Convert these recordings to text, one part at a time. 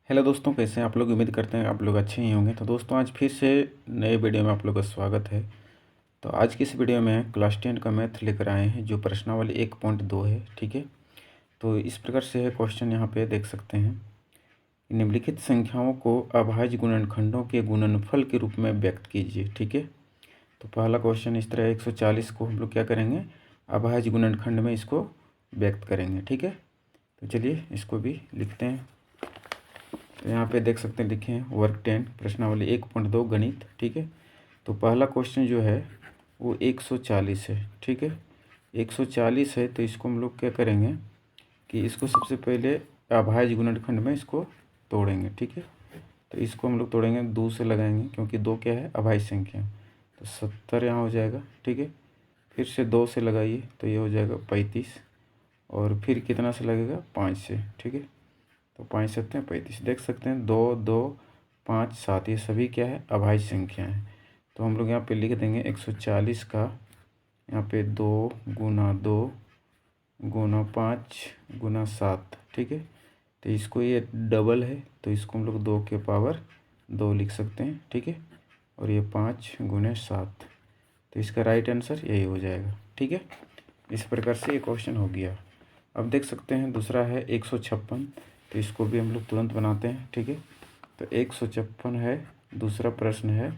Hello दोस्तों, कैसे हैं आप लोग। उम्मीद करते हैं आप लोग अच्छे ही होंगे। तो दोस्तों, आज फिर से नए वीडियो में आप लोग का स्वागत है। तो आज की इस वीडियो में क्लास 10 का मैथ लेकर आए हैं, जो प्रश्नावली 1.2 है। ठीक है, तो इस प्रकार से है क्वेश्चन। यहाँ पे देख सकते हैं, निम्नलिखित संख्याओं को अभाज्य गुणनखंडों के गुणनफल के रूप में व्यक्त कीजिए। ठीक है, तो पहला क्वेश्चन इस तरह 140 को हम लोग क्या करेंगे, अभाज्य गुणनखंड में इसको व्यक्त करेंगे। ठीक है, तो चलिए इसको भी लिखते हैं। तो यहाँ पे देख सकते हैं, लिखे हैं वर्क 10 प्रश्नावली 1.2 गणित। ठीक है, तो पहला क्वेश्चन जो है वो 140 है। ठीक है, 140 है, तो इसको हम लोग क्या करेंगे कि इसको सबसे पहले अभाज्य गुणनखंड में इसको तोड़ेंगे। ठीक है, तो इसको हम लोग तोड़ेंगे, 2 से लगाएंगे क्योंकि 2 क्या है, अभाज्य संख्या। तो 70 यहाँ हो जाएगा। ठीक है, फिर से 2 से लगाइए तो ये हो जाएगा 35, और फिर कितना से लगेगा, 5 से। ठीक है, तो 5 7 35। देख सकते हैं 2 2 5 7, ये सभी क्या है, अभाज्य संख्या है। तो हम लोग यहाँ पे लिख देंगे 140 का यहाँ पे 2 गुना 2 गुना 5 गुना 7। ठीक है, तो इसको ये डबल है, तो इसको हम लोग 2 के पावर 2 लिख सकते हैं। ठीक है, और ये 5 गुने 7, तो इसका राइट आंसर यही हो जाएगा। ठीक है, इस प्रकार से ये क्वेश्चन हो गया। अब देख सकते हैं दूसरा है 156, तो इसको भी हम लोग तुरंत बनाते हैं। ठीक है, तो 156 है, दूसरा प्रश्न है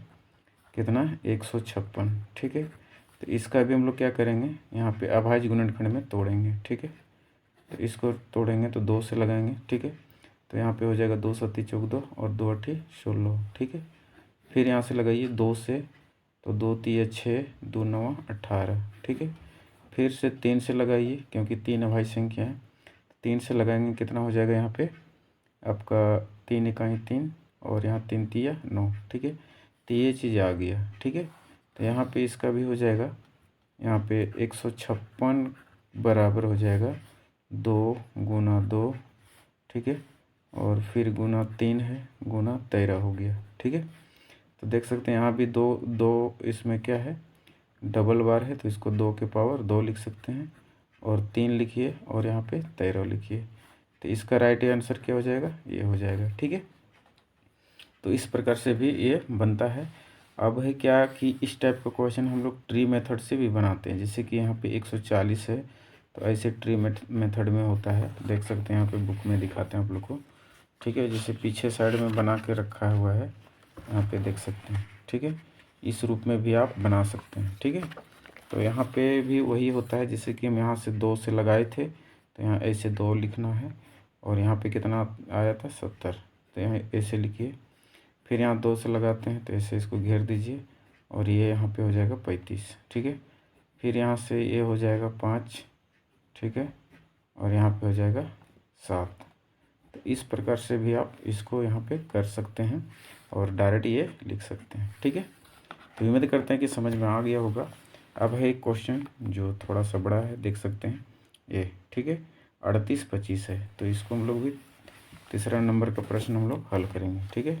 कितना, 156। ठीक है, तो इसका भी हम लोग क्या करेंगे, यहाँ पे अभाज्य गुणनखंड में तोड़ेंगे। ठीक है, तो इसको तोड़ेंगे तो 2 से लगाएंगे। ठीक है, तो यहाँ पे हो जाएगा 2 सत्ती चौक 2 और 2 अठी 16। ठीक है, फिर यहाँ से लगाइए 2 से, तो 2 तिया 6 2 9 18। ठीक है, फिर से 3 से लगाइए क्योंकि 3 अभाज्य संख्या है। 3 से लगाएंगे, कितना हो जाएगा यहाँ पे आपका, 3 इकाई 3 और यहाँ 3 तिया 9। ठीक है, तो ये चीज़ आ गया। ठीक है, तो यहाँ पे इसका भी हो जाएगा, यहाँ पे 156 बराबर हो जाएगा 2 गुना 2। ठीक है, और फिर गुना 3 है, गुना 13 हो गया। ठीक है, तो देख सकते हैं यहाँ भी 2 2 इसमें क्या है, डबल बार है, तो इसको 2 के पावर 2 लिख सकते हैं, और 3 लिखिए और यहाँ पे 13 लिखिए। तो इसका राइट आंसर क्या हो जाएगा, ये हो जाएगा। ठीक है, तो इस प्रकार से भी ये बनता है। अब है क्या कि इस टाइप का क्वेश्चन हम लोग ट्री मेथड से भी बनाते हैं। जैसे कि यहाँ पे 140 है, तो ऐसे ट्री मेथड में होता है। तो देख सकते हैं यहाँ पे बुक में दिखाते हैं आप लोग को। ठीक है, जैसे पीछे साइड में बना के रखा हुआ है, यहाँ पे देख सकते हैं। ठीक है, इस रूप में भी आप बना सकते हैं। ठीक है, तो यहाँ पे भी वही होता है, जैसे कि हम यहाँ से 2 से लगाए थे, तो यहाँ ऐसे 2 लिखना है, और यहाँ पे कितना आया था, 70, तो यहाँ ऐसे लिखिए। फिर यहाँ 2 से लगाते हैं, तो ऐसे इसको घेर दीजिए, और ये यहाँ पे हो जाएगा 35। ठीक है, फिर यहाँ से ये हो जाएगा 5। ठीक है, और यहाँ पे हो जाएगा 7। तो इस प्रकार से भी आप इसको यहाँ पे कर सकते हैं, और डायरेक्ट ये लिख सकते हैं। ठीक है, तो उम्मीद करते हैं कि समझ में आ गया होगा। अब है एक क्वेश्चन जो थोड़ा सा बड़ा है, देख सकते हैं ये। ठीक है, 38 25 है, तो इसको हम लोग भी तीसरा नंबर का प्रश्न हम लोग हल करेंगे। ठीक है,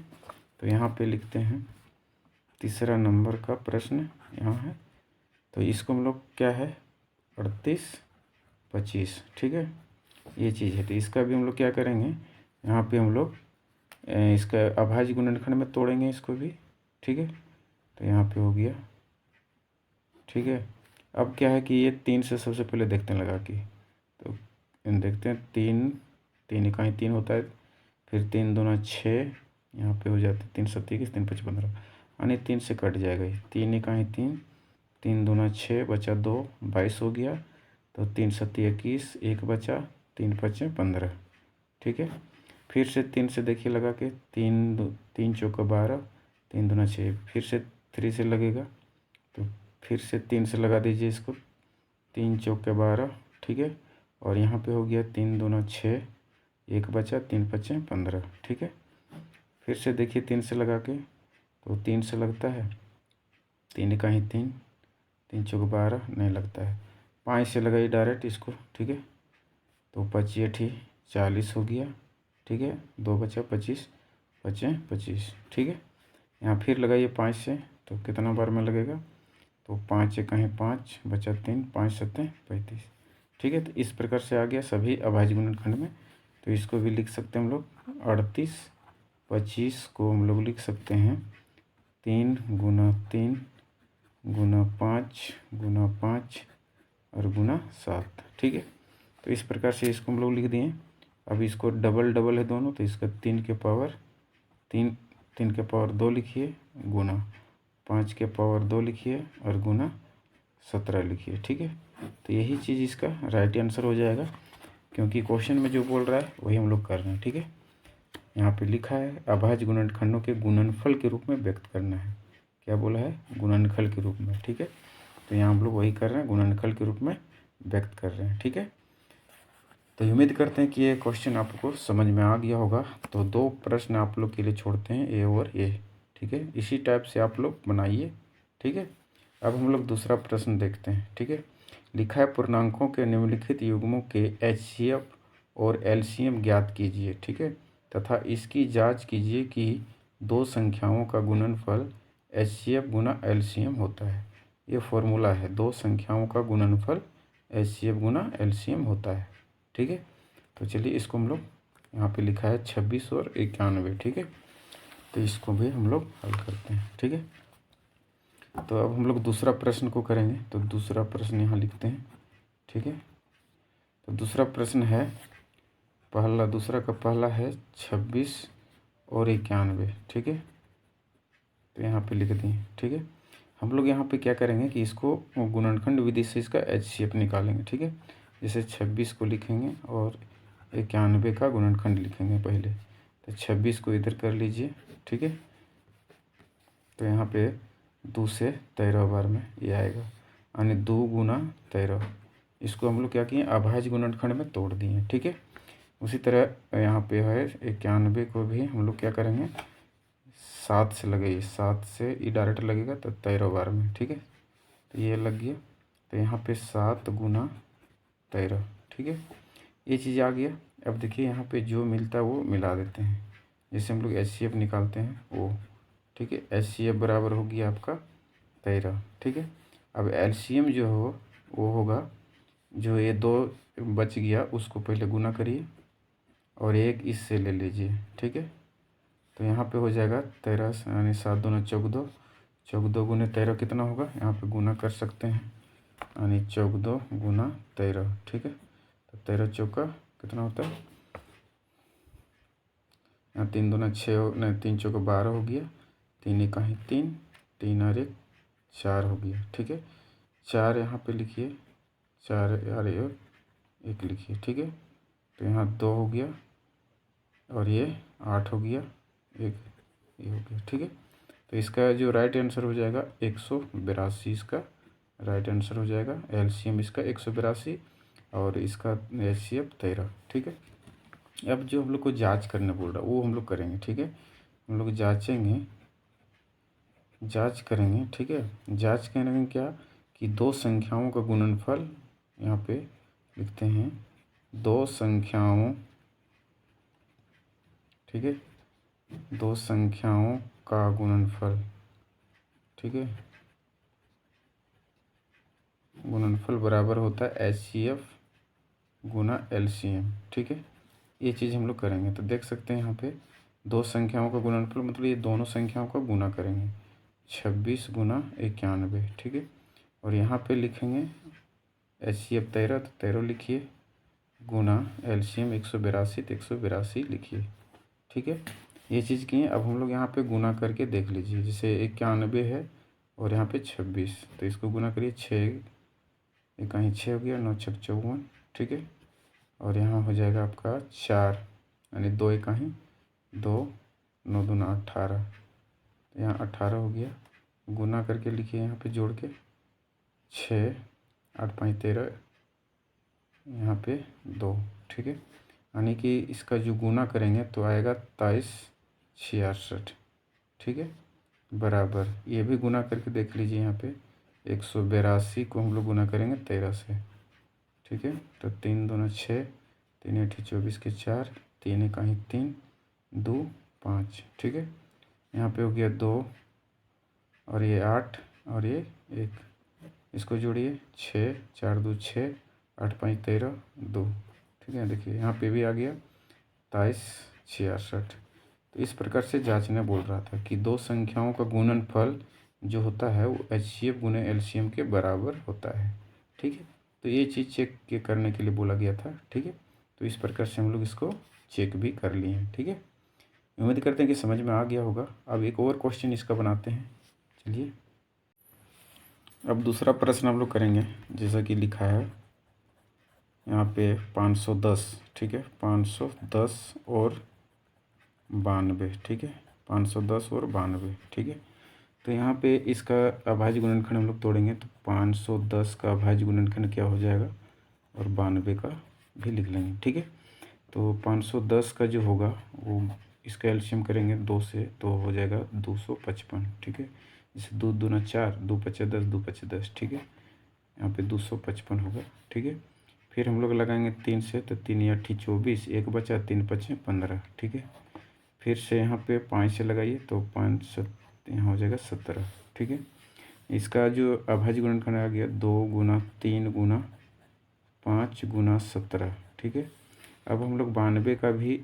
तो यहाँ पे लिखते हैं तीसरा नंबर का प्रश्न यहाँ है, तो इसको हम लोग क्या है, 38 25। ठीक है, ये चीज़ है, तो इसका भी हम लोग क्या करेंगे, यहाँ पे हम लोग इसका अभाज्य गुणनखंड में तोड़ेंगे इसको भी। ठीक है, तो यहाँ पे हो गया। ठीक है, अब क्या है कि ये 3 से सबसे पहले देखते हैं लगा के, तो देखते हैं 3 3 इकाई 3 होता है, फिर 3 दूना 6, यहाँ पे हो जाता है 3 7 21 3 5 15, यानी 3 से कट जाएगा ये। 3 इकाई 3 3 दूना 6 बचा 2 22 हो गया, तो 3 7 21 1 बचा, 3 5 15। ठीक है, फिर से 3 से देखिए लगा के, 3 चौका 12 3 दूना 6, फिर से 3 से लगेगा, तो फिर से 3 से लगा दीजिए इसको, 3 चौके 12। ठीक है, और यहाँ पे हो गया 3 दूना 6 1 बचा, 3 5 15। ठीक है, फिर से देखिए 3 से लगा के, तो 3 से लगता है, 3 इकाई 3 3 चौक 12 नहीं लगता है, 5 से लगाइए डायरेक्ट इसको। ठीक है, तो 25 अठी 40 हो गया। ठीक है, 2 बचा 25 5 25। ठीक है, यहाँ फिर लगाइए 5 से, तो कितना बार में लगेगा, तो 5 कहीं 5 बचा 3 5 7 35। ठीक है, तो इस प्रकार से आ गया सभी अभाज्य गुणनखंड में। तो इसको भी लिख सकते हैं हम लोग 38 25 को हम लोग लिख सकते हैं 3 गुना 3 गुना 5 गुना 5 और गुना 7, ठीक है। तो इस प्रकार से इसको हम लोग लिख दिए। अब इसको डबल डबल है दोनों, तो इसका 3 के पावर 2 लिखिए, गुना 5 के पावर 2 लिखिए और गुना 17 लिखिए, ठीक है। तो यही चीज़ इसका राइट आंसर हो जाएगा, क्योंकि क्वेश्चन में जो बोल रहा है वही हम लोग कर रहे हैं, ठीक है। यहाँ पे लिखा है अभाज्य गुणनखंडों के गुणनफल के रूप में व्यक्त करना है। क्या बोला है? गुणनफल के रूप में, ठीक है। तो यहाँ हम लोग वही कर रहे हैं, गुणनफल के रूप में व्यक्त कर रहे हैं, ठीक है। तो उम्मीद करते हैं कि ये क्वेश्चन आपको समझ में आ गया होगा। तो 2 प्रश्न आप लोग के लिए छोड़ते हैं, ए और ए, ठीक है। इसी टाइप से आप लोग बनाइए, ठीक है। अब हम लोग दूसरा प्रश्न देखते हैं, ठीक है। लिखा है पूर्णांकों के निम्नलिखित युग्मों के HCF और LCM ज्ञात कीजिए, ठीक है, तथा इसकी जांच कीजिए कि 2 संख्याओं का गुणनफल HCF गुना LCM होता है। ये फॉर्मूला है, 2 संख्याओं का गुणनफल HCF गुना LCM होता है, ठीक है। तो चलिए इसको हम लोग यहाँ पे लिखा है 26 और 91, ठीक है। तो इसको भी हम लोग हल करते हैं, ठीक है। तो अब हम लोग दूसरा प्रश्न को करेंगे। तो दूसरा प्रश्न यहाँ लिखते हैं, ठीक है। तो दूसरा प्रश्न है दूसरा का पहला है 26 और 91, ठीक है। तो यहाँ पे लिख दिए, ठीक है। हम लोग यहाँ पे क्या करेंगे कि इसको गुणनखंड विधि से इसका HCF निकालेंगे, ठीक है। जैसे 26 को लिखेंगे और 91 का गुणनखंड लिखेंगे पहले। तो 26 को इधर कर लीजिए, ठीक है। तो यहाँ पे 2 से 13 बार में ये आएगा, यानी 2 गुना 13। इसको हम लोग क्या किए? अभाज्य गुणनखंड में तोड़ दिए, ठीक है। उसी तरह यहाँ पे है 91 को भी हम लोग क्या करेंगे? 7 से लगाइए, 7 से ये डायरेक्ट लगेगा तो 13 बार में, ठीक है। तो ये लग गया। तो यहाँ पे 7 गुना 13, ठीक है। ये चीज़ आ गया। अब देखिए यहाँ पे जो मिलता है वो मिला देते हैं। जैसे हम लोग HCF निकालते हैं वो, ठीक है। HCF बराबर हो गया आपका 13, ठीक है। अब LCM जो हो वो होगा, जो ये 2 बच गया उसको पहले गुना करिए और 1 इससे ले लीजिए, ठीक है। तो यहाँ पे हो जाएगा 13 यानी 7 दूना 14, 14 गुने 13 कितना होगा? यहाँ पे गुना कर सकते हैं, यानी 14 गुना 13, ठीक है। तो 13 चौका कितना होता है? यहाँ 3 दूना 6, नहीं 3 चौका 12 हो गया, 3 एका 3, 3 और 1 4 हो गया, ठीक है। 4 यहाँ पे लिखिए, 4 और 1 लिखिए, ठीक है। तो यहाँ 2 हो गया और ये 8 हो गया, 1 ये हो गया, ठीक है। तो इसका जो राइट आंसर हो जाएगा 182, इसका राइट आंसर हो जाएगा। LCM इसका 182 और इसका HCF 13, ठीक है। अब जो हम लोग को जांच करने बोल रहा है वो हम लोग करेंगे, ठीक है। हम लोग जांच करेंगे, ठीक है। जांच करेंगे क्या? कि 2 संख्याओं का गुणनफल, यहाँ पे लिखते हैं 2 संख्याओं, ठीक है, 2 संख्याओं का गुणनफल, ठीक है, गुणनफल बराबर होता है HCF गुना LCM, ठीक है। ये चीज़ हम लोग करेंगे। तो देख सकते हैं यहाँ पे 2 संख्याओं का गुणनफल मतलब ये दोनों संख्याओं का गुना करेंगे, 26 गुना 91, ठीक है। और यहाँ पे लिखेंगे HCF 13, तो 13 लिखिए, गुना LCM 182, तो 182 लिखिए, ठीक है। ये चीज़ किए। अब हम लोग यहाँ पे गुना करके देख लीजिए, जैसे 91 है और यहाँ पे 26, तो इसको गुना करिए, 6 एका 6 हो गया, 9 छक 54, ठीक है। और यहाँ हो जाएगा आपका 4, यानी 2 एका 2, 9 दूना 18, तो यहाँ 18 हो गया। गुना करके लिखिए यहाँ पे जोड़ के, 6 8 5 13, यहाँ पे 2, ठीक है। यानी कि इसका जो गुना करेंगे तो आएगा 23 66, ठीक है, बराबर। ये भी गुना करके देख लीजिए, यहाँ पे 182 को हम लोग गुना करेंगे 13 से, ठीक है। तो 3 दूना 6, 3 8 24 के 4, 3 एका 3, 2 5, ठीक है। यहाँ पे हो गया 2 और ये 8 और ये 1, इसको जोड़िए, 6 4 2 6, 8 5 13 2, ठीक है। देखिए यहाँ पे भी आ गया 23 66, तो इस प्रकार से जांचना बोल रहा था कि दो संख्याओं का गुणनफल जो होता है वो HCF गुने LCM के बराबर होता है। ठीक है, तो ये चीज़ चेक के करने के लिए बोला गया था। ठीक है, तो इस प्रकार से हम लोग इसको चेक भी कर लिए हैं। ठीक है, उम्मीद करते हैं कि समझ में आ गया होगा। अब एक और क्वेश्चन इसका बनाते हैं। चलिए, अब दूसरा प्रश्न हम लोग करेंगे। जैसा कि लिखा है यहाँ पे 510। ठीक है, 510 और 92। ठीक है, 510 और 92। ठीक है, तो यहाँ पे इसका अभाज्य गुणनखंड हम लोग तोड़ेंगे तो 510 का अभाज्य गुणनखंड क्या हो जाएगा और 92 का भी लिख लेंगे। ठीक है, तो 510 का जो होगा वो इसका एलसीएम करेंगे 2 से तो हो जाएगा 255। ठीक है, जैसे 2 दूना 4, 2 पचे 10, 2 पचे 10। ठीक है, यहाँ पे 255 होगा। ठीक है, फिर हम लोग लगाएंगे 3 से तो 3 या 24, 1 बचा, 3 पचे 15। ठीक है, फिर से यहाँ पे 5 से लगाइए तो 5 यहाँ हो जाएगा 17। ठीक है, इसका जो अभाज्य गुणनखंड आ गया 2 गुना 3 गुना 5 गुना 17। ठीक है, अब हम लोग 92 का भी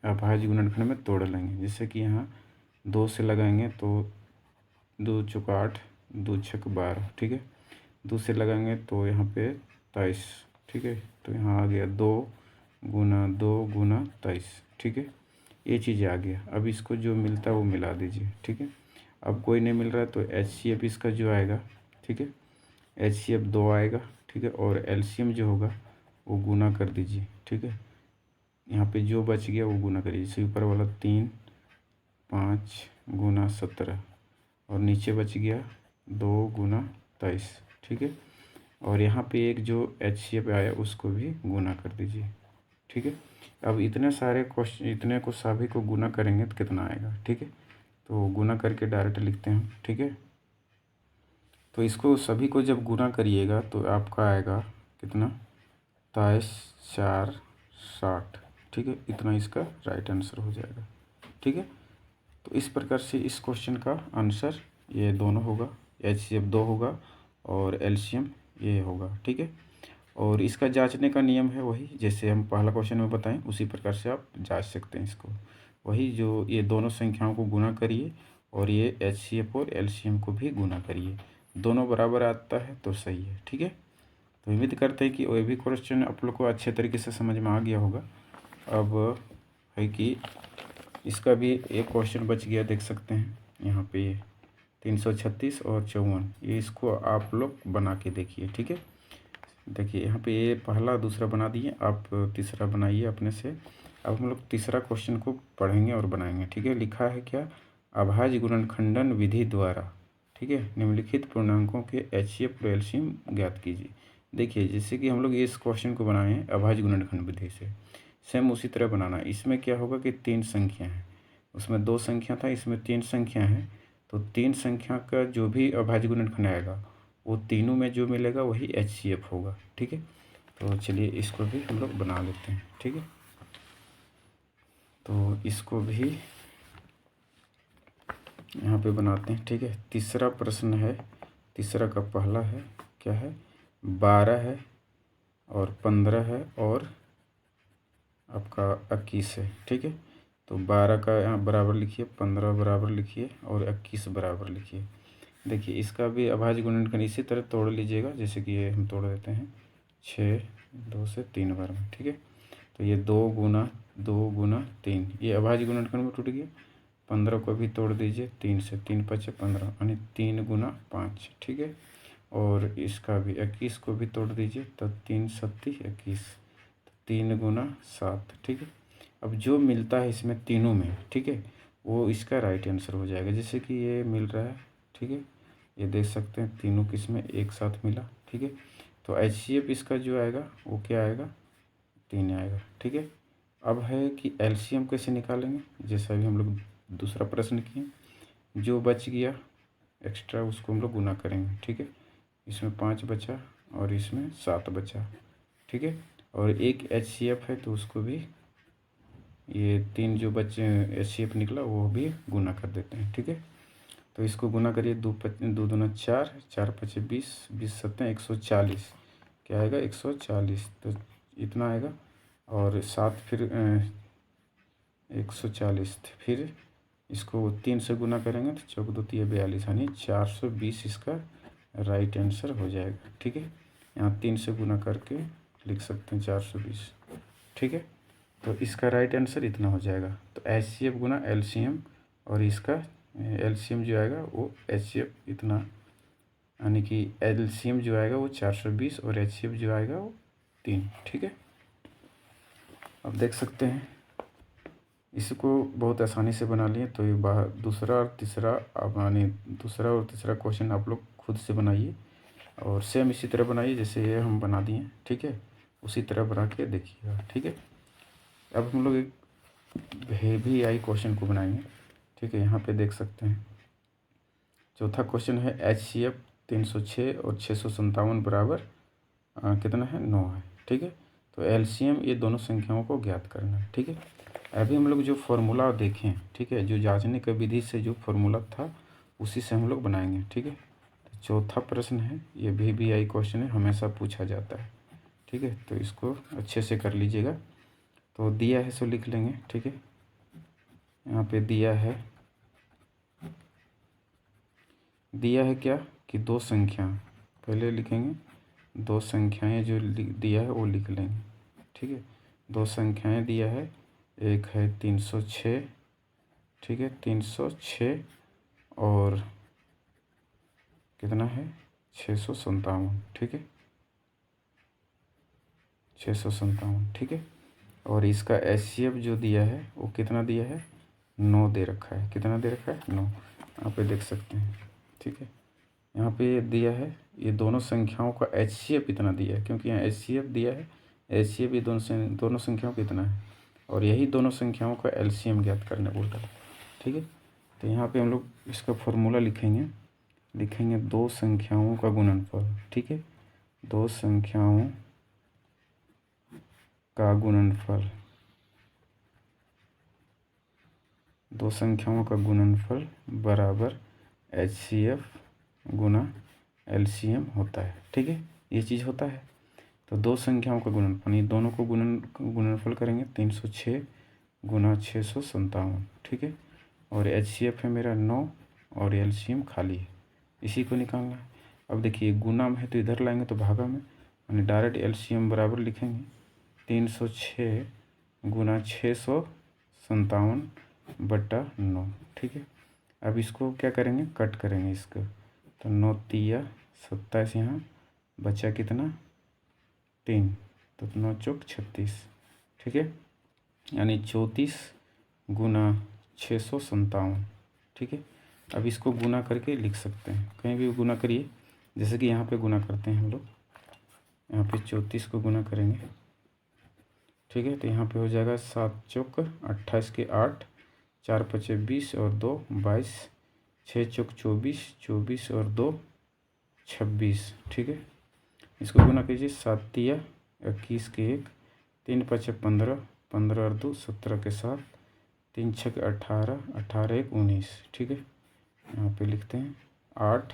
अभाज्य गुणनखंड में तोड़ लेंगे। जैसे कि यहाँ 2 से लगाएंगे तो 2 चौका 8, 2 छक 12। ठीक है, 2 से लगाएंगे तो यहाँ पे 23। ठीक है, तो यहाँ आ गया 2 गुना 2 गुना 23। ठीक है, ये चीज़ आ गया। अब इसको जो मिलता है वो मिला दीजिए। ठीक है, अब कोई नहीं मिल रहा है तो HCF इसका जो आएगा, ठीक है, HCF 2 आएगा। ठीक है, और LCM जो होगा वो गुना कर दीजिए। ठीक है, यहाँ पे जो बच गया वो गुना करिए। जैसे ऊपर वाला 3 5 गुना 17 और नीचे बच गया 2 गुना 23। ठीक है, और यहाँ पे एक जो HCF आया उसको भी गुना कर दीजिए। ठीक है, अब इतने सारे क्वेश्चन, इतने को सभी को गुना करेंगे तो कितना आएगा। ठीक है, तो गुना करके डायरेक्ट लिखते हैं। ठीक है, तो इसको सभी को जब गुना करिएगा तो आपका आएगा कितना, 23 4 60। ठीक है, इतना इसका राइट आंसर हो जाएगा। ठीक है, तो इस प्रकार से इस क्वेश्चन का आंसर ये दोनों होगा, HCF 2 होगा और LCM ये होगा। ठीक है, और इसका जांचने का नियम है वही जैसे हम पहला क्वेश्चन में बताएं उसी प्रकार से आप जांच सकते हैं इसको। वही जो ये दोनों संख्याओं को गुना करिए और ये HCF और LCM को भी गुना करिए, दोनों बराबर आता है तो सही है। ठीक है, तो उम्मीद करते हैं कि वही भी क्वेश्चन आप लोग को अच्छे तरीके से समझ में आ गया होगा। अब है कि इसका भी एक क्वेश्चन बच गया, देख सकते हैं यहाँ पे ये 336 और 54, ये इसको आप लोग बना के देखिए। ठीक है, देखिए यहाँ पे ये पहला दूसरा बना दिए, आप तीसरा बनाइए अपने से। अब हम लोग तीसरा क्वेश्चन को पढ़ेंगे और बनाएंगे। ठीक है, लिखा है क्या, अभाज्य गुणनखंडन विधि द्वारा, ठीक है, निम्नलिखित पूर्णांकों के HCF और LCM ज्ञात कीजिए। देखिए जैसे कि हम लोग इस क्वेश्चन को बनाए हैं अभाज्य गुणनखंड विधि से, सेम उसी तरह बनाना। इसमें क्या होगा कि 3 संख्या हैं, उसमें 2 संख्या था, इसमें 3 संख्या है, तो 3 संख्या का जो भी अभाज्य गुणनखंड आएगा वो तीनों में जो मिलेगा वही HCF होगा। ठीक है, तो चलिए इसको भी हम लोग बना लेते हैं। ठीक है, तो इसको भी यहाँ पे बनाते हैं। ठीक है, तीसरा प्रश्न है, तीसरा का पहला है क्या है, 12 है और 15 है और आपका 21 है। ठीक है, तो 12 का यहाँ बराबर लिखिए, 15 बराबर लिखिए और 21 बराबर लिखिए। देखिए इसका भी अभाज्य गुणनखंड इसी तरह तोड़ लीजिएगा जैसे कि ये हम तोड़ देते हैं 6 2 से 3 बार में। ठीक है, तो ये 2 गुना 3 ये अभाज्य गुणनखंड में टूट गया। 15 को भी तोड़ दीजिए 3 से, 3 5 15 यानी 3 गुना 5। ठीक है, और इसका भी 21 को भी तोड़ दीजिए तो 3 7 21, 3 गुना 7। ठीक है, अब जो मिलता है इसमें तीनों में, ठीक है, वो इसका राइट आंसर हो जाएगा। जैसे कि ये मिल रहा है, ठीक है, ये देख सकते हैं तीनों किसमें एक साथ मिला। ठीक है, तो HCF इसका जो आएगा वो क्या आएगा, 3 आएगा। ठीक है, अब है कि LCM कैसे निकालेंगे, जैसा भी हम लोग दूसरा प्रश्न किए, जो बच गया एक्स्ट्रा उसको हम लोग गुना करेंगे। ठीक है, इसमें 5 बचा और इसमें 7 बचा। ठीक है, और एक HCF है तो उसको भी ये 3 जो बचे HCF निकला वो भी गुना कर देते हैं। ठीक है, तो इसको गुना करिए, 2 दूना 4, 4 5 20, 20 7 140, क्या आएगा 140, तो इतना आएगा। और 7 फिर 140। फिर इसको 3 से गुना करेंगे तो 4 2 3 42, यानी 420 इसका राइट आंसर हो जाएगा। ठीक है, यहाँ 3 से गुना करके लिख सकते हैं 420। ठीक है, तो इसका राइट आंसर इतना हो जाएगा। तो HCF गुना LCM, और इसका LCM जो आएगा वो HCF इतना, यानी कि LCM जो आएगा वो 420 और HCF जो आएगा वो 3। ठीक है, अब देख सकते हैं इसको बहुत आसानी से बना लिए। तो ये दूसरा और तीसरा, अब यानी दूसरा और तीसरा क्वेश्चन आप लोग खुद से बनाइए और सेम इसी तरह बनाइए जैसे ये हम बना दिए। ठीक है, उसी तरह बना के देखिएगा। ठीक है, अब हम लोग एक हेवी आई क्वेश्चन को बनाएंगे। ठीक है, यहाँ पे देख सकते हैं चौथा क्वेश्चन है HCF 306 और 657 बराबर कितना है, 9 है। ठीक है, तो LCM ये दोनों संख्याओं को ज्ञात करना है। ठीक है, अभी हम लोग जो फॉर्मूला देखें, ठीक है, जो जांचने का विधि से जो फॉर्मूला था उसी से हम लोग बनाएंगे। ठीक है, तो चौथा प्रश्न है, ये भी आई क्वेश्चन है, हमेशा पूछा जाता है। ठीक है, तो इसको अच्छे से कर लीजिएगा। तो दिया है सो लिख लेंगे। ठीक है, यहाँ पे दिया है क्या कि 2 संख्या, पहले लिखेंगे 2 संख्याएं जो दिया है वो लिख लेंगे। ठीक है, 2 संख्याएं दिया है, एक है 306। ठीक है, 306 और कितना है 657। ठीक है, 657। ठीक है, और इसका HCF जो दिया है वो कितना दिया है, 9 दे रखा है। कितना दे रखा है, 9। यहाँ पे देख सकते हैं। ठीक है, यहाँ पे दिया है ये दोनों संख्याओं का HCF इतना दिया है, क्योंकि यहाँ HCF दिया है। HCF ये दोनों संख्याओं का इतना है, और यही दोनों संख्याओं का LCM ज्ञात करने बोलता है। ठीक है, तो यहाँ पे हम लोग इसका फॉर्मूला लिखेंगे 2 संख्याओं का गुणनफल। ठीक है, 2 संख्याओं का गुणनफल, 2 संख्याओं का गुणनफल बराबर HCF गुना LCM होता है। ठीक है, ये चीज़ होता है। तो 2 संख्याओं का गुणनफल, ये दोनों को गुणनफल करेंगे 306 गुना 657। ठीक है, और HCF है मेरा 9 और LCM खाली है, इसी को निकालना है। अब देखिए गुना में है तो इधर लाएंगे तो भागा में, यानी डायरेक्ट LCM बराबर लिखेंगे 306 गुना 657 बटा 9। ठीक है, अब इसको क्या करेंगे, कट करेंगे इसको, तो 9 तिया 27, यहाँ बचा कितना 3, तो 9 चौक 36। ठीक है, यानी 34 गुना 657। ठीक है, अब इसको गुना करके लिख सकते हैं, कहीं भी गुना करिए, जैसे कि यहाँ पे गुना करते हैं हम लोग, यहाँ पे 34 को गुना करेंगे। ठीक है, तो यहाँ पे हो जाएगा 7 चौक 28 के 8, 4 पचे 20 और 2 22, 6 चौक 24, 24 और 2 26। ठीक है, इसको गुना कीजिए, 7 तिया 21 के 1, 3 पचे 15, 15 और 2 17 के 7, 3 छक 18, 18 1 19। ठीक है, यहाँ पे लिखते हैं 8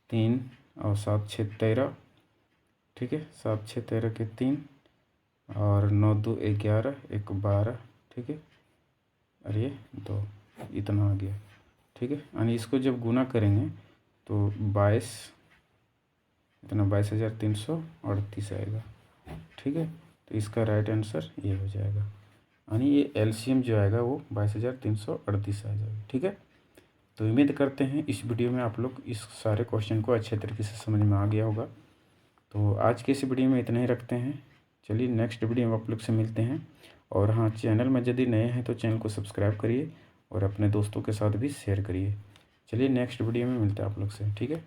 3 और 7 6 13। ठीक है, 7 6 13 के 3 और 9 2 11 1 12। ठीक है, और ये 2, इतना आ गया। ठीक है, यानी इसको जब गुना करेंगे तो 22, इतना 22,338 आएगा। ठीक है, तो इसका राइट आंसर ये हो जाएगा, यानी ये LCM जो आएगा वो 22,338 आ जाएगा। ठीक है, तो उम्मीद करते हैं इस वीडियो में आप लोग इस सारे क्वेश्चन को अच्छे तरीके से समझ में आ गया होगा। तो आज के इस वीडियो में इतना ही रखते हैं। चलिए नेक्स्ट वीडियो में आप लोग से मिलते हैं। और हाँ, चैनल में यदि नए हैं तो चैनल को सब्सक्राइब करिए और अपने दोस्तों के साथ भी शेयर करिए। चलिए नेक्स्ट वीडियो में मिलते हैं आप लोग से। ठीक है।